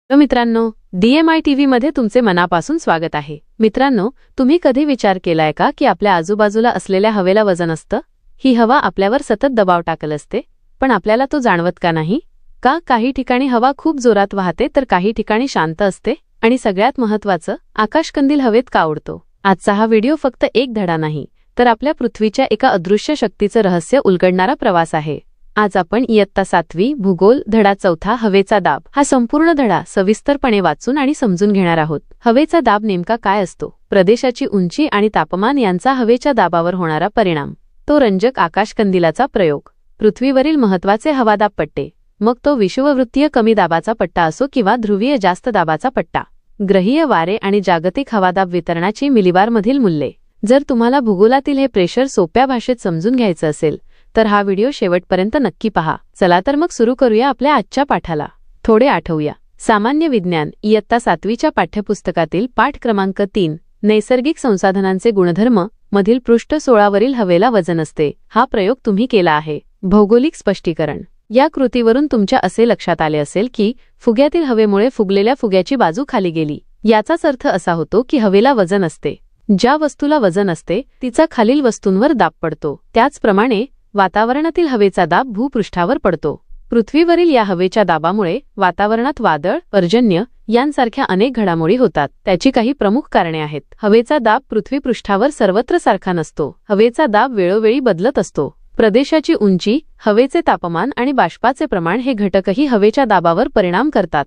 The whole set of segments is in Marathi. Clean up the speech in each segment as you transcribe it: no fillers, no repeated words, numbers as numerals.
मित्रांनो, DMI TV मध्ये तुमचे मनापासून स्वागत आहे। मित्रांनो, तुम्ही कधी विचार केलाय का की आपल्या आजूबाजूला असलेल्या हवेला वजन असतं? ही हवा आपल्यावर सतत दबाव टाकत असते, पण आपल्याला तो जाणवत का नाही? का काही ठिकाणी हवा खूप जोरात वाहते तर काही ठिकाणी शांत असते? आणि सगळ्यात महत्त्वाचं, आकाशकंदील हवेत का उडतो? आजचा हा व्हिडिओ फक्त एक धडा नाही, तर आपल्या पृथ्वीच्या एका अदृश्य शक्तीचं रहस्य उलगडणारा प्रवास आहे। आज आपण इयत्ता 7वी भूगोल धडा 4 हवेचा दाब हा संपूर्ण धडा सविस्तरपणे वाचून आणि समजून घेणार आहोत। हवेचा दाब नेमका काय असतो? प्रदेशाची उंची आणि तापमान यांचा हवेच्या दाबावर होणारा परिणाम। तो रंजक आकाशकंदिलाचा प्रयोग। पृथ्वीवरील महत्त्वाचे हवादाब पट्टे, मग तो विषुववृत्तीय कमी दाबाचा पट्टा असो किंवा ध्रुवीय जास्त दाबाचा पट्टा, ग्रहीय वारे आणि जागतिक हवादाब वितरणाची मिलिबारमधील मूल्ये। जर तुम्हाला भूगोलातील हे प्रेशर सोप्या भाषेत समजून घ्यायचं असेल तर हा व्हिडिओ शेवटपर्यंत नक्की पहा। चला तर मग सुरू करूया आपल्या आजच्या पाठाला। थोडे आठवूया। सामान्य विज्ञान इयत्ता 7वीच्या पाठ्यपुस्तकातील पाठ क्रमांक 3 नैसर्गिक संसाधनांचे गुणधर्म मधील पृष्ठ 16 वरील हवेला वजन असते हा प्रयोग तुम्ही केला आहे। भौगोलिक स्पष्टीकरण। या कृतीवरून तुमच्या असे लक्षात आले असेल की फुग्यातील हवेमुळे फुगलेल्या फुग्याची बाजू खाली गेली। याचाच अर्थ असा होतो की हवेला वजन असते। ज्या वस्तूला वजन असते तिचा खालील वस्तूंवर दाब पडतो। त्याचप्रमाणे वातावरणातील हवेचा दाब भूपृष्ठावर पडतो। पृथ्वीवरील या हवेच्या दाबामुळे वातावरणात वादळ, पर्जन्य यांसारख्या अनेक घडामोडी होतात। त्याची काही प्रमुख कारणे आहेत। हवेचा दाब पृथ्वीपृष्ठावर सर्वत्र सारखा नसतो। हवेचा दाब वेळोवेळी बदलत असतो। प्रदेशाची उंची, हवेचे तापमान आणि बाष्पाचे प्रमाण हे घटकही हवेच्या दाबावर परिणाम करतात।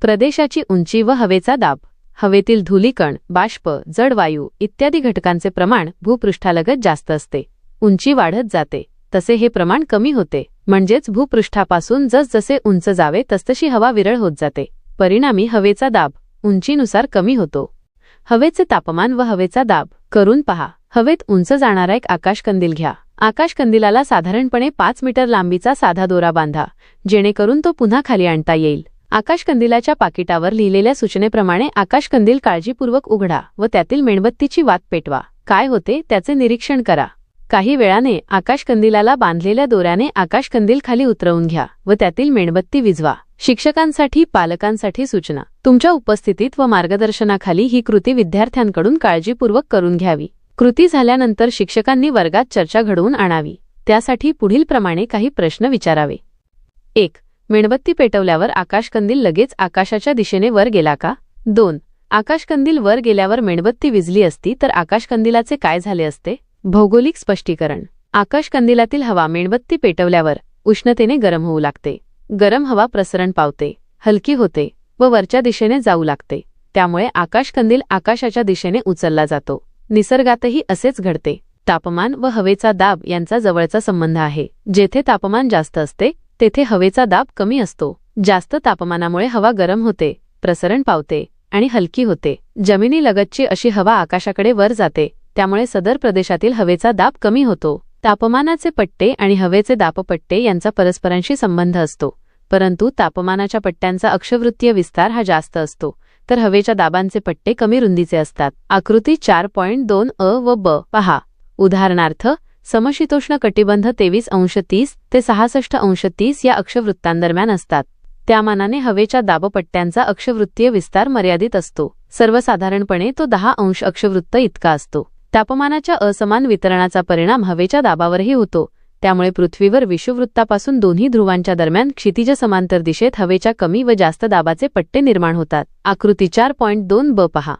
प्रदेशाची उंची व हवेचा दाब। हवेतील धूलिकण, बाष्प, जड वायू इत्यादी घटकांचे प्रमाण भूपृष्ठालगत जास्त असते। उंची वाढत जाते तसे हे प्रमाण कमी होते, म्हणजेच भूपृष्ठापासून जसजसे उंच जावे तसतशी हवा विरळ होत जाते। परिणामी हवेचा दाब उंचीनुसार कमी होतो। हवेचे तापमान व हवेचा दाब करून पहा। हवेत उंच जाणारा एक आकाशकंदील घ्या। आकाशकंदिलाला साधारणपणे 5 मीटर लांबीचा साधा दोरा बांधा, जेणेकरून तो पुन्हा खाली आणता येईल। आकाशकंदिलाच्या पाकिटावर लिहिलेल्या सूचनेप्रमाणे आकाशकंदील काळजीपूर्वक उघडा व त्यातील मेणबत्तीची वात पेटवा। काय होते त्याचे निरीक्षण करा। काही वेळाने आकाशकंदिलाला बांधलेल्या दोऱ्याने आकाशकंदील खाली उतरवून घ्या व त्यातील मेणबत्ती विझवा। शिक्षकांसाठी, पालकांसाठी सूचना। तुमच्या उपस्थितीत व मार्गदर्शनाखाली ही कृती विद्यार्थ्यांकडून काळजीपूर्वक करून घ्यावी। कृती झाल्यानंतर शिक्षकांनी वर्गात चर्चा घडवून आणावी। त्यासाठी पुढील प्रमाणे काही प्रश्न विचारावे। 1. मेणबत्ती पेटवल्यावर आकाशकंदील लगेच आकाशाच्या दिशेने वर गेला का? 2. आकाशकंदील वर गेल्यावर मेणबत्ती विझली असती तर आकाशकंदिलाचे काय झाले असते? भौगोलिक स्पष्टीकरण। आकाशकंदिलातील हवा मेणबत्ती पेटवल्यावर उष्णतेने गरम होऊ लागते। गरम हवा प्रसरण पावते, हलकी होते व वरच्या दिशेने जाऊ लागते। त्यामुळे आकाशकंदील आकाशाच्या दिशेने उचलला जातो। निसर्गातही असेच घडते। तापमान व हवेचा दाब यांचा जवळचा संबंध आहे। जेथे तापमान जास्त असते तेथे हवेचा दाब कमी असतो। जास्त तापमानामुळे हवा गरम होते, प्रसरण पावते आणि हलकी होते। जमिनीलगतची अशी हवा आकाशाकडे वर जाते, त्यामुळे सदर प्रदेशातील हवेचा दाब कमी होतो। तापमानाचे पट्टे आणि हवेचे दाबपट्टे यांचा परस्परांशी संबंध असतो, परंतु तापमानाच्या पट्ट्यांचा अक्षवृत्तीय विस्तार हा जास्त असतो, तर हवेच्या दाबांचे पट्टे कमी रुंदीचे असतात। आकृती 4.2 अ व ब पहा। उदाहरणार्थ, समशीतोष्ण कटिबंध 23°30 ते 66°30 या अक्षवृत्तांदरम्यान असतात। त्या मानाने हवेच्या दाबपट्ट्यांचा अक्षवृत्तीय विस्तार मर्यादित असतो। सर्वसाधारणपणे तो 10° अक्षवृत्त इतका असतो। तापमानाच्या असमान वितरणाचा परिणाम हवेच्या दाबावरही होतो, त्यामुळे पृथ्वीवर विषुववृत्तापासून दोन्ही ध्रुवांच्या दरम्यान क्षितिज समांतर दिशेत हवेच्या कमी व जास्त दाबाचे पट्टे निर्माण होतात। आकृती 4.2 ब पहा।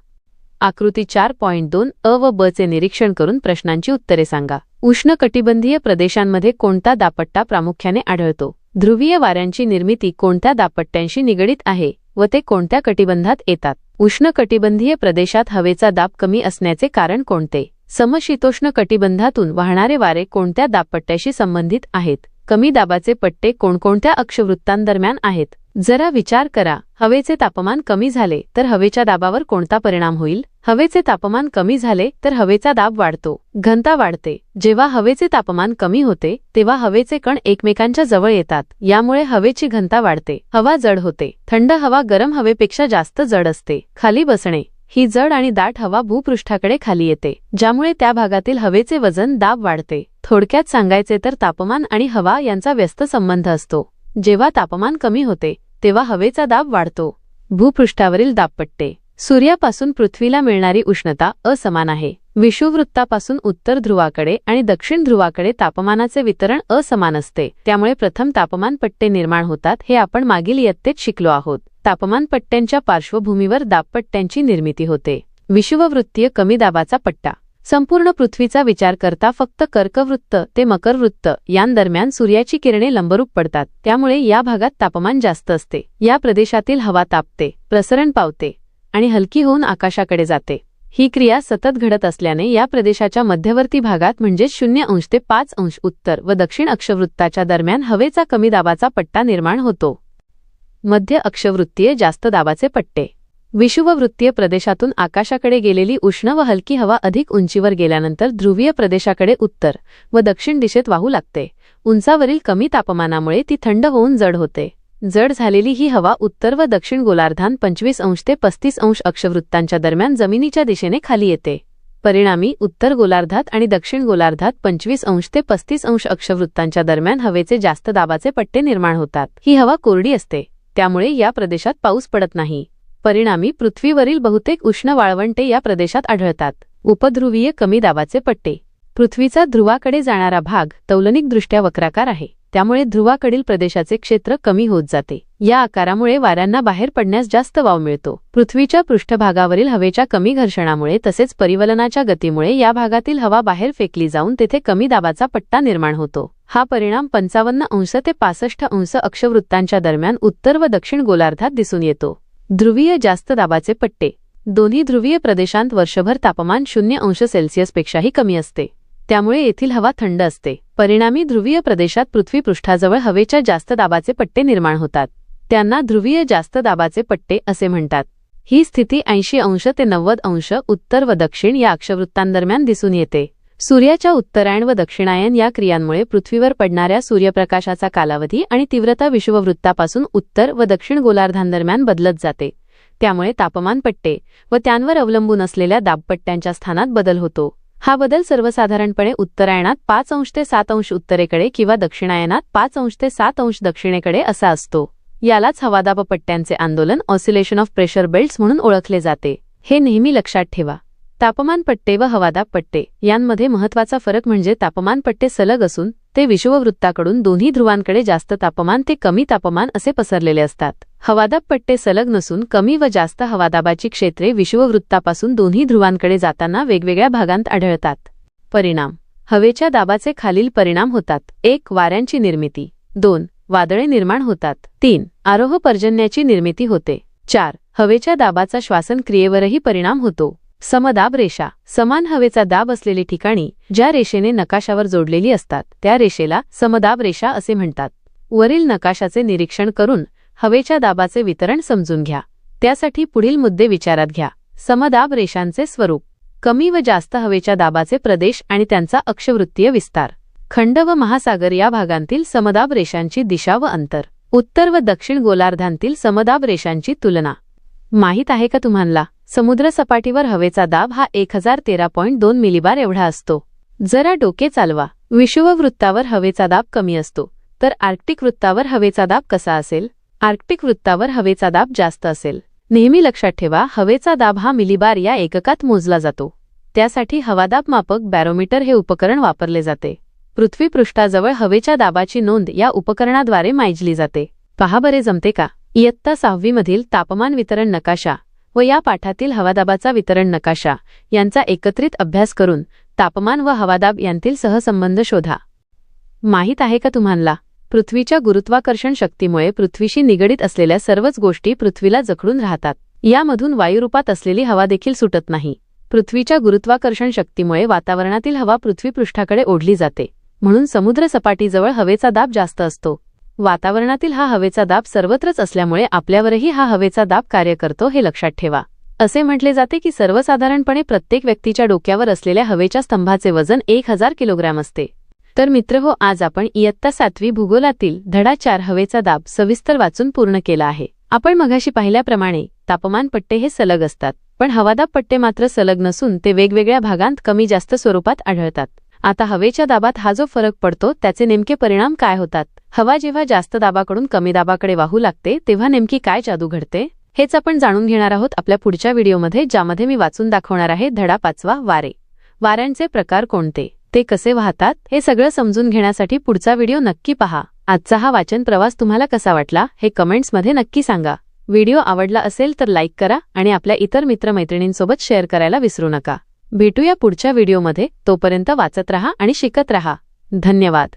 आकृती 4.2 अ व ब चे निरीक्षण करून प्रश्नांची उत्तरे सांगा। उष्णकटिबंधीय प्रदेशांमध्ये कोणता दाबपट्टा प्रामुख्याने आढळतो? ध्रुवीय वाऱ्यांची निर्मिती कोणत्या दाबपट्ट्यांशी निगडीत आहे व ते कोणत्या कटिबंधात येतात? उष्णकटिबंधीय प्रदेशात हवेचा दाब कमी असण्याचे कारण कोणते? समशीतोष्ण कटिबंधातून वाहणारे वारे कोणत्या दाबपट्ट्याशी संबंधित आहेत? कमी दाबाचे पट्टे कोणकोणत्या अक्षवृत्तांदरम्यान आहेत? जरा विचार करा। हवेचे तापमान कमी झाले तर हवेच्या दाबावर कोणता परिणाम होईल? हवेचे तापमान कमी झाले तर हवेचा दाब वाढतो, घनता वाढते। जेव्हा हवेचे तापमान कमी होते तेव्हा हवेचे कण एकमेकांच्या जवळ येतात, यामुळे हवेची घनता वाढते, हवा जड होते। थंड हवा गरम हवेपेक्षा जास्त जड असते। खाली बसणे। ही जड आणि दाट हवा भूपृष्ठाकडे खाली येते, ज्यामुळे त्या भागातील हवेचे वजन दाब वाढते। थोडक्यात सांगायचे तर तापमान आणि हवा यांचा व्यस्त संबंध असतो। जेव्हा तापमान कमी होते तेव्हा हवेचा दाब वाढतो, भूपृष्ठावरील दाबपट्टे. सूर्यापासून पृथ्वीला मिळणारी उष्णता असमान आहे. विषुववृत्तापासून उत्तर ध्रुवाकडे आणि दक्षिण ध्रुवाकडे तापमानाचे वितरण असमान असते. त्यामुळे प्रथम तापमान पट्टे निर्माण होतात हे आपण मागील इयत्तेत शिकलो आहोत. तापमान पट्ट्यांच्या पार्श्वभूमीवर दाबपट्ट्यांची निर्मिती होते. विषुववृत्तीय कमी दाबाचा पट्टा. संपूर्ण पृथ्वीचा विचार करता फक्त कर्कवृत्त ते मकरवृत्त यांदरम्यान सूर्याची किरणे लंबरूप पडतात. त्यामुळे या भागात तापमान जास्त असते. या प्रदेशातील हवा तापते, प्रसरण पावते आणि हलकी होऊन आकाशाकडे जाते. ही क्रिया सतत घडत असल्याने या प्रदेशाच्या मध्यवर्ती भागात म्हणजे 0° ते 5° उत्तर व दक्षिण अक्षवृत्ताच्या दरम्यान हवेचा कमी दाबाचा पट्टा निर्माण होतो. मध्य अक्षवृत्तीय जास्त दाबाचे पट्टे. विषुववृत्तीय प्रदेशातून आकाशाकडे गेलेली उष्ण व हलकी हवा अधिक उंचीवर गेल्यानंतर ध्रुवीय प्रदेशाकडे उत्तर व दक्षिण दिशेत वाहू लागते. उंचावरील कमी तापमानामुळे ती थंड होऊन जड होते. जड झालेली ही हवा उत्तर व दक्षिण गोलार्धात 25° ते 35° अक्षवृत्तांच्या दरम्यान जमिनीच्या दिशेने खाली येते. परिणामी उत्तर गोलार्धात आणि दक्षिण गोलार्धात 25° ते 35° अक्षवृत्तांच्या दरम्यान हवेचे जास्त दाबाचे पट्टे निर्माण होतात. ही हवा कोरडी असते, त्यामुळे या प्रदेशात पाऊस पडत नाही. परिणामी पृथ्वीवरील बहुतेक उष्ण वाळवंटे या प्रदेशात आढळतात. उपध्रुवीय कमी दाबाचे पट्टे. पृथ्वीचा ध्रुवाकडे जाणारा भाग तौलनिकदृष्ट्या वक्राकार आहे. त्यामुळे ध्रुवाकडील प्रदेशाचे क्षेत्र कमी होत जाते. या आकारामुळे वाऱ्यांना बाहेर पडण्यास जास्त वाव मिळतो. पृथ्वीच्या पृष्ठभागावरील हवेच्या कमी घर्षणामुळे तसेच परिवलनाच्या गतीमुळे या भागातील हवा बाहेर फेकली जाऊन तेथे कमी दाबाचा पट्टा निर्माण होतो. हा परिणाम 55° ते 65° अक्षवृत्तांच्या दरम्यान उत्तर व दक्षिण गोलार्धात दिसून येतो. ध्रुवीय जास्त दाबाचे पट्टे. दोन्ही ध्रुवीय प्रदेशांत वर्षभर तापमान 0° पेक्षाही कमी असते. त्यामुळे येथील हवा थंड असते. परिणामी ध्रुवीय प्रदेशात पृथ्वीपृष्ठाजवळ हवेच्या जास्त दाबाचे पट्टे निर्माण होतात. त्यांना ध्रुवीय जास्त दाबाचे पट्टे असे म्हणतात. ही स्थिती 80° ते 90° उत्तर व दक्षिण या अक्षवृत्तांदरम्यान दिसून येते. सूर्याच्या उत्तरायण व दक्षिणायन या क्रियांमुळे पृथ्वीवर पडणाऱ्या सूर्यप्रकाशाचा कालावधी आणि तीव्रता विषुववृत्तापासून उत्तर व दक्षिण गोलार्धांदरम्यान बदलत जाते. त्यामुळे तापमान पट्टे व त्यांवर अवलंबून असलेल्या दाबपट्ट्यांच्या स्थानात बदल होतो. हा बदल सर्वसाधारणपणे उत्तरायणात 5° ते 7° उत्तरेकडे किंवा दक्षिणायनात 5° ते 7° दक्षिणेकडे असा असतो. यालाच हवादाब पट्ट्यांचे आंदोलन ऑसिलेशन ऑफ प्रेशर बेल्ट्स म्हणून ओळखले जाते. हे नेहमी लक्षात ठेवा. तापमान पट्टे व हवादाब पट्टे यांमध्ये महत्त्वाचा फरक म्हणजे तापमान पट्टे सलग असून ते विषुववृत्ताकडून दोन्ही ध्रुवांकडे जास्त तापमान ते कमी तापमान असे पसरलेले असतात. हवादाब पट्टे सलग नसून कमी व जास्त हवादाबाची क्षेत्रे विषुववृत्तापासून दोन्ही ध्रुवांकडे जाताना वेगवेगळ्या भागांत आढळतात. परिणाम. हवेच्या दाबाचे खालील परिणाम होतात. 1. वाऱ्यांची निर्मिती. 2. वादळे निर्माण होतात. 3. आरोह पर्जन्याची निर्मिती होते. 4. हवेच्या दाबाचा श्वासन क्रियेवरही परिणाम होतो. समदाब रेषा. समान हवेचा दाब असलेली ठिकाणी ज्या रेषेने नकाशावर जोडलेली असतात त्या रेषेला समदाब रेषा असे म्हणतात. वरील नकाशाचे निरीक्षण करून हवेच्या दाबाचे वितरण समजून घ्या. त्यासाठी पुढील मुद्दे विचारात घ्या. समदाब रेषांचे स्वरूप. कमी व जास्त हवेच्या दाबाचे प्रदेश आणि त्यांचा अक्षवृत्तीय विस्तार. खंड व महासागर या भागांतील समदाब रेषांची दिशा व अंतर. उत्तर व दक्षिण गोलार्धांतील समदाब रेषांची तुलना. माहीत आहे का तुम्हाला, समुद्र सपाटीवर हवेचा दाब हा 1013.2 मिलीबार एवढा असतो. जरा डोके चालवा. विषुववृत्तावर हवेचा दाब कमी असतो, तर आर्क्टिक वृत्तावर हवेचा दाब कसा असेल? आर्क्टिक वृत्तावर हवेचा दाब जास्त असेल. नेहमी लक्षात ठेवा, हवेचा दाब हा मिलीबार या एककात मोजला जातो. त्यासाठी हवादाब मापक बॅरोमीटर हे उपकरण वापरले जाते. पृथ्वीपृष्ठाजवळ हवेच्या दाबाची नोंद या उपकरणाद्वारे मांडली जाते. पहा बरे जमते का? इयत्ता 6वी मधील तापमान वितरण नकाशा व या पाठातील हवादाबाचा वितरण नकाशा यांचा एकत्रित अभ्यास करून तापमान व हवादाब यांतील सहसंबंध शोधा. माहीत आहे का तुम्हाला, पृथ्वीच्या गुरुत्वाकर्षण शक्तीमुळे पृथ्वीशी निगडीत असलेल्या सर्वच गोष्टी पृथ्वीला जखडून राहतात. यामधून वायुरूपात असलेली हवा देखील सुटत नाही. पृथ्वीच्या गुरुत्वाकर्षण शक्तीमुळे वातावरणातील हवा पृथ्वीपृष्ठाकडे ओढली जाते. म्हणून समुद्र सपाटीजवळ हवेचा दाब जास्त असतो. वातावरणातील हा हवेचा दाब सर्वत्रच असल्यामुळे आपल्यावरही हा हवेचा दाब कार्य करतो हे लक्षात ठेवा. असे म्हटले जाते की सर्वसाधारणपणे प्रत्येक व्यक्तीच्या डोक्यावर असलेल्या हवेच्या स्तंभाचे वजन 1000 किलोग्रॅम असते. तर मित्रहो, आज आपण इयत्ता 7वी भूगोलातील धडा 4 हवेचा दाब सविस्तर वाचून पूर्ण केला आहे. आपण मगाशी पाहिल्याप्रमाणे तापमान पट्टे हे सलग असतात, पण हवादाब पट्टे मात्र सलग नसून ते वेगवेगळ्या भागांत कमी जास्त स्वरूपात आढळतात. आता हवेच्या दाबात हा जो फरक पडतो त्याचे नेमके परिणाम काय होतात? हवा जेव्हा जास्त दाबाकडून कमी दाबाकडे वाहू लागते तेव्हा नेमकी काय जादू घडते हेच आपण जाणून घेणार आहोत आपल्या पुढच्या व्हिडिओमध्ये, ज्यामध्ये मी वाचून दाखवणार आहे धडा 5वा वारे. वाऱ्यांचे प्रकार कोणते, ते कसे वाहतात, हे सगळं समजून घेण्यासाठी पुढचा व्हिडिओ नक्की पहा. आजचा हा वाचन प्रवास तुम्हाला कसा वाटला हे कमेंट्समध्ये नक्की सांगा. व्हिडिओ आवडला असेल तर लाईक करा आणि आपल्या इतर मित्रमैत्रिणींसोबत शेअर करायला विसरू नका. भेटूया पुढच्या व्हिडिओमध्ये. तोपर्यंत वाचत रहा आणि शिकत रहा. धन्यवाद.